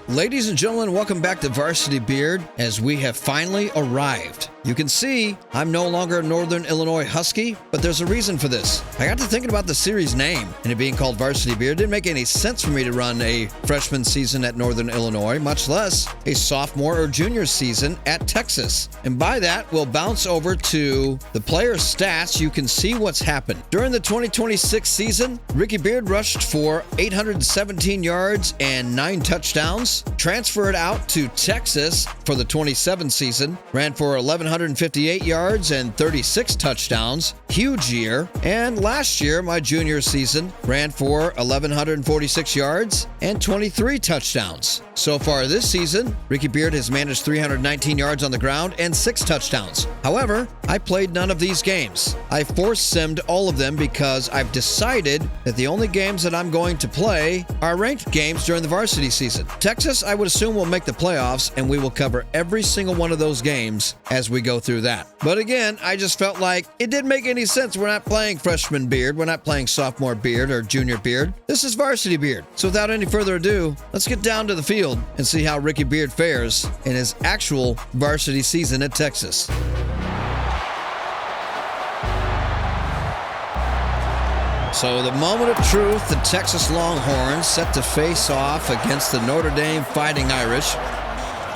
Ladies and gentlemen, welcome back to Varsity Beard as we have finally arrived. You can see I'm no longer a Northern Illinois Husky, but there's a reason for this. I got to thinking about the series name and it being called Varsity Beard. It didn't make any sense for me to run a freshman season at Northern Illinois, much less a sophomore or junior season at Texas. And by that, we'll bounce over to the players' stats. You can see what's happened. During the 2026 season, Ricky Beard rushed for 817 yards and 9 touchdowns. Transferred out to Texas for the 27 season, ran for 1,158 yards and 36 touchdowns. Huge year. And last year, my junior season, ran for 1,146 yards and 23 touchdowns. So far this season, Ricky Beard has managed 319 yards on the ground and 6 touchdowns. However, I played none of these games. I force-simmed all of them because I've decided that the only games that I'm going to play are ranked games during the varsity season. Texas, I would assume, will make the playoffs, and we will cover every single one of those games as we go through that. But again, I just felt like it didn't make any sense. We're not playing freshman Beard. We're not playing sophomore Beard or junior Beard. This is Varsity Beard. So without any further ado, let's get down to the field and see how Ricky Beard fares in his actual varsity season at Texas. So the moment of truth, the Texas Longhorns set to face off against the Notre Dame Fighting Irish.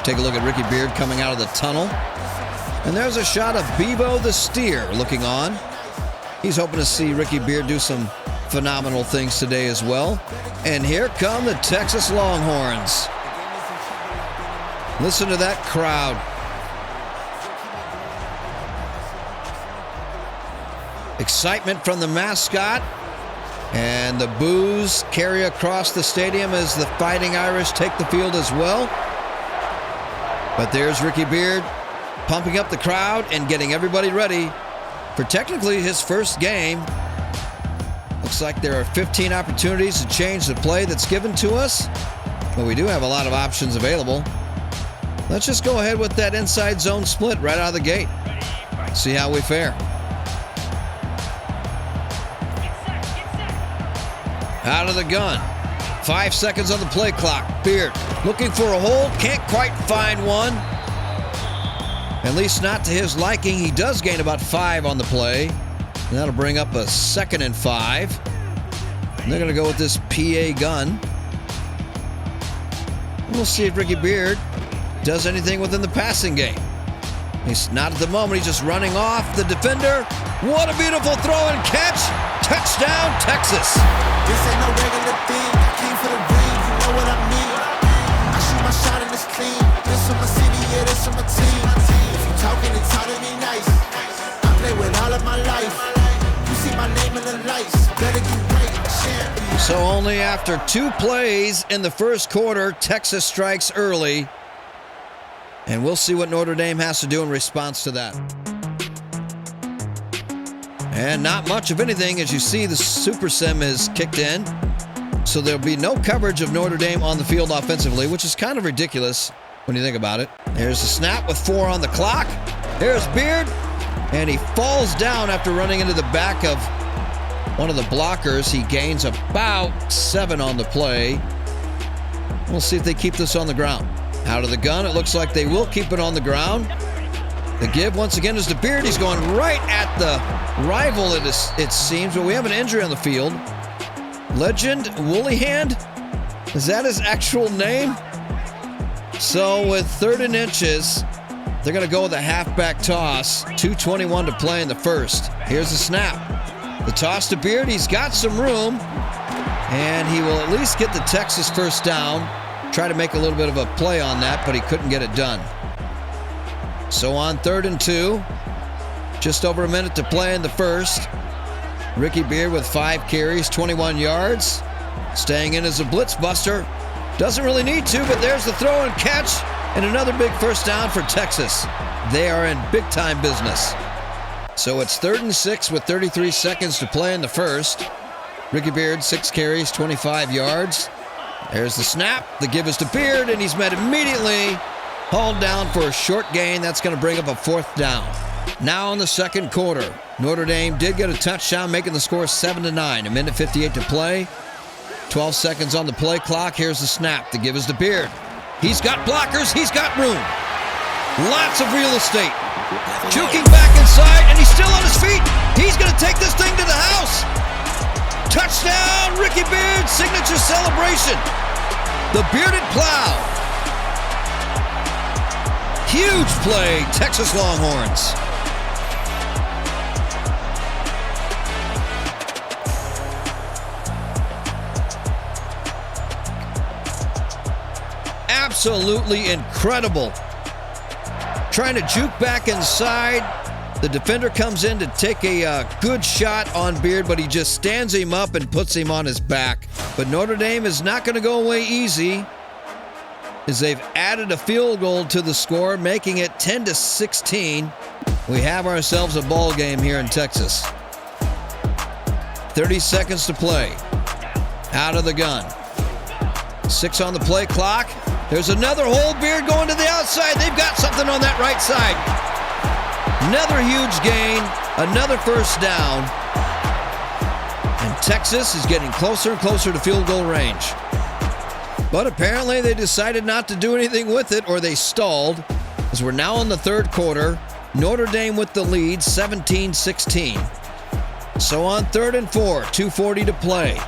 Take a look at Ricky Beard coming out of the tunnel. And there's a shot of Bevo the Steer looking on. He's hoping to see Ricky Beard do some phenomenal things today as well. And here come the Texas Longhorns. Listen to that crowd. Excitement from the mascot. And the boos carry across the stadium as the Fighting Irish take the field as well. But there's Ricky Beard pumping up the crowd and getting everybody ready for technically his first game. Looks like there are 15 opportunities to change the play that's given to us, but we do have a lot of options available. Let's just go ahead with that inside zone split right out of the gate. See how we fare. Out of the gun. 5 seconds on the play clock. Beard looking for a hold. Can't quite find one. At least not to his liking. He does gain about 5 on the play. And that'll bring up a 2nd and 5. And they're going to go with this PA gun. And we'll see if Ricky Beard does anything within the passing game. He's not at the moment. He's just running off the defender. What a beautiful throw and catch. Touchdown, Texas. This ain't no regular thing. I came for the ring, you know what I mean. I shoot my shot and it's clean. This for my city, yeah, this for my team. If you talking, it's how to be nice. I play with all of my life. You see my name in the lights. Better get right, champion. So only after 2 plays in the first quarter, Texas strikes early. And we'll see what Notre Dame has to do in response to that. And not much of anything. As you see, the Super Sim is kicked in. So there'll be no coverage of Notre Dame on the field offensively, which is kind of ridiculous when you think about it. There's the snap with 4 on the clock. There's Beard. And he falls down after running into the back of one of the blockers. He gains about 7 on the play. We'll see if they keep this on the ground. Out of the gun, it looks like they will keep it on the ground. The give once again is to Beard. He's going right at the rival, it seems, but we have an injury on the field. Legend Woollyhand? Is that his actual name? So with 3rd and inches, they're going to go with a halfback toss. 2:21 to play in the first. Here's the snap. The toss to Beard. He's got some room, and he will at least get the Texas first down. Try to make a little bit of a play on that, but he couldn't get it done. So on 3rd and 2, just over a minute to play in the first. Ricky Beard with 5 carries, 21 yards. Staying in as a blitz buster. Doesn't really need to, but there's the throw and catch. And another big first down for Texas. They are in big-time business. So it's 3rd and 6 with 33 seconds to play in the first. Ricky Beard, 6 carries, 25 yards. There's the snap. The give is to Beard, and he's met immediately. Hauled down for a short gain. That's going to bring up a 4th down. Now in the second quarter, Notre Dame did get a touchdown, making the score 7-9. 1:58 to play. 12 seconds on the play clock. Here's the snap. The give is to Beard. He's got blockers. He's got room. Lots of real estate. Juking back inside, and he's still on his feet. He's going to take this thing to the house. Touchdown, Ricky Beard, signature celebration. The bearded plow. Huge play, Texas Longhorns. Absolutely incredible. Trying to juke back inside. The defender comes in to take a good shot on Beard, but he just stands him up and puts him on his back. But Notre Dame is not going to go away easy, as they've added a field goal to the score, making it 10-16. We have ourselves a ball game here in Texas. 30 seconds to play. Out of the gun. 6 on the play clock. There's another hole. Beard going to the outside. They've got something on that right side. Another huge gain. Another first down. And Texas is getting closer and closer to field goal range. But apparently they decided not to do anything with it, or they stalled, as we're now in the third quarter. Notre Dame with the lead, 17-16. So on 3rd and 4, 2:40 to play.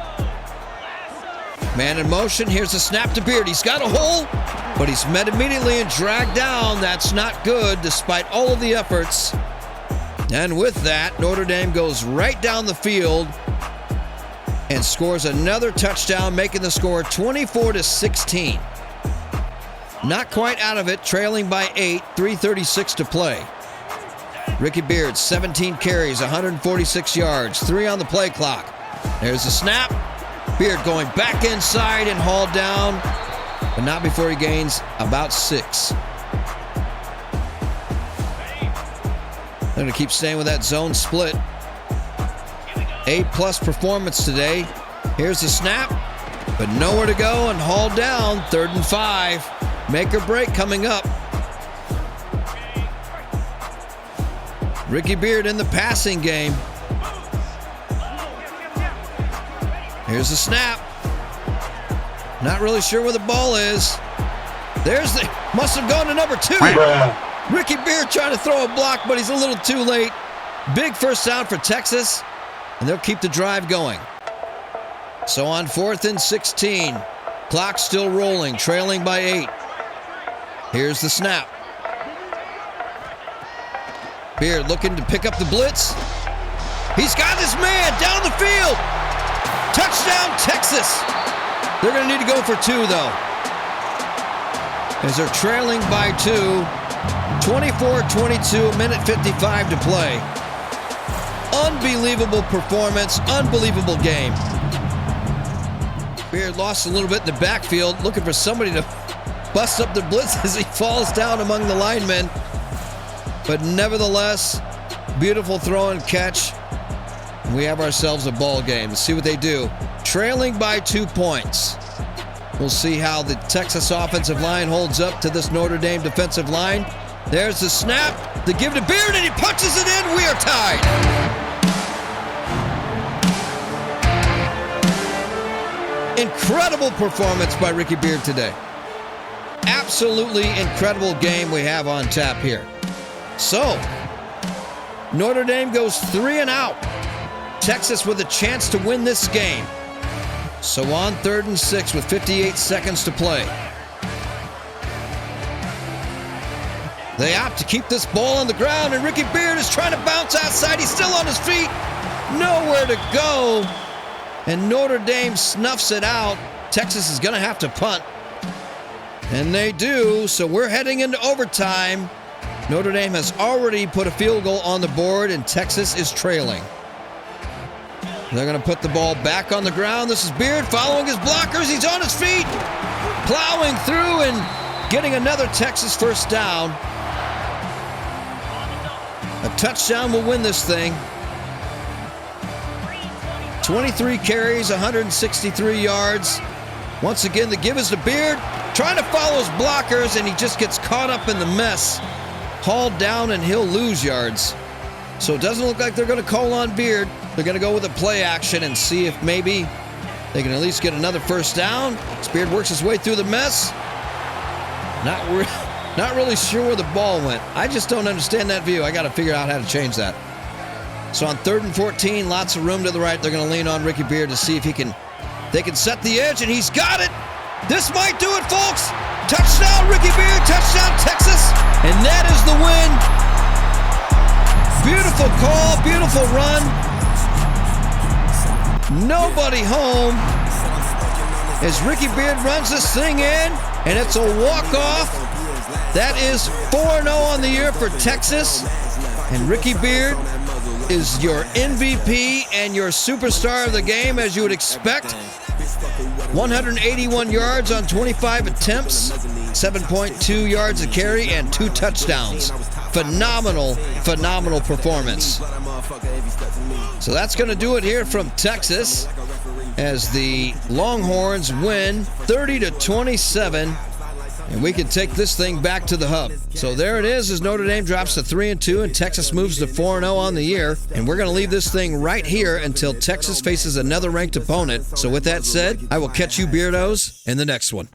Man in motion. Here's a snap to Beard. He's got a hole, but he's met immediately and dragged down. That's not good, despite all of the efforts. And with that, Notre Dame goes right down the field and scores another touchdown, making the score 24-16. Not quite out of it, trailing by 8, 3:36 to play. Ricky Beard, 17 carries, 146 yards, 3 on the play clock. There's the snap. Beard going back inside and hauled down, but not before he gains about 6. They're going to keep staying with that zone split. A-plus performance today. Here's the snap, but nowhere to go and hauled down. 3rd and 5. Make or break coming up. Ricky Beard in the passing game. Here's the snap. Not really sure where the ball is. There's the, must have gone to number 2. Ricky Beard trying to throw a block, but he's a little too late. Big first down for Texas, and they'll keep the drive going. So on 4th and 16, clock still rolling, trailing by 8. Here's the snap. Beard looking to pick up the blitz. He's got his man down the field. Touchdown, Texas. They're going to need to go for 2, though, as they're trailing by 2. 24-22, minute 55 to play. Unbelievable performance, unbelievable game. Beard lost a little bit in the backfield, looking for somebody to bust up the blitz as he falls down among the linemen. But nevertheless, beautiful throw and catch. We have ourselves a ball game. Let's see what they do. Trailing by 2 points. We'll see how the Texas offensive line holds up to this Notre Dame defensive line. There's the snap, the give to Beard, and he punches it in. We are tied. Incredible performance by Ricky Beard today. Absolutely incredible game we have on tap here. So, Notre Dame goes 3 and out. Texas with a chance to win this game. So on 3rd and 6 with 58 seconds to play. They opt to keep this ball on the ground, and Ricky Beard is trying to bounce outside. He's still on his feet. Nowhere to go. And Notre Dame snuffs it out. Texas is going to have to punt. And they do, so we're heading into overtime. Notre Dame has already put a field goal on the board, and Texas is trailing. They're going to put the ball back on the ground. This is Beard following his blockers. He's on his feet, plowing through and getting another Texas first down. A touchdown will win this thing. 23 carries, 163 yards. Once again, the give is to Beard, trying to follow his blockers, and he just gets caught up in the mess. Hauled down, and he'll lose yards. So it doesn't look like they're going to call on Beard. They're going to go with a play action and see if maybe they can at least get another first down. Beard works his way through the mess. Not really sure where the ball went. I just don't understand that view. I got to figure out how to change that. So on 3rd and 14, lots of room to the right. They're going to lean on Ricky Beard to see if they can set the edge, and he's got it. This might do it, folks. Touchdown, Ricky Beard. Touchdown, Texas. And that is the win. Beautiful call, beautiful run. Nobody home as Ricky Beard runs this thing in, and it's a walk-off. That is 4-0 on the year for Texas. And Ricky Beard is your MVP and your superstar of the game, as you would expect. 181 yards on 25 attempts, 7.2 yards a carry, and 2 touchdowns. Phenomenal performance. So that's going to do it here from Texas as the Longhorns win 30-27. And we can take this thing back to the hub. So there it is as Notre Dame drops to 3-2 and Texas moves to 4-0 on the year. And we're going to leave this thing right here until Texas faces another ranked opponent. So with that said, I will catch you beardos in the next one.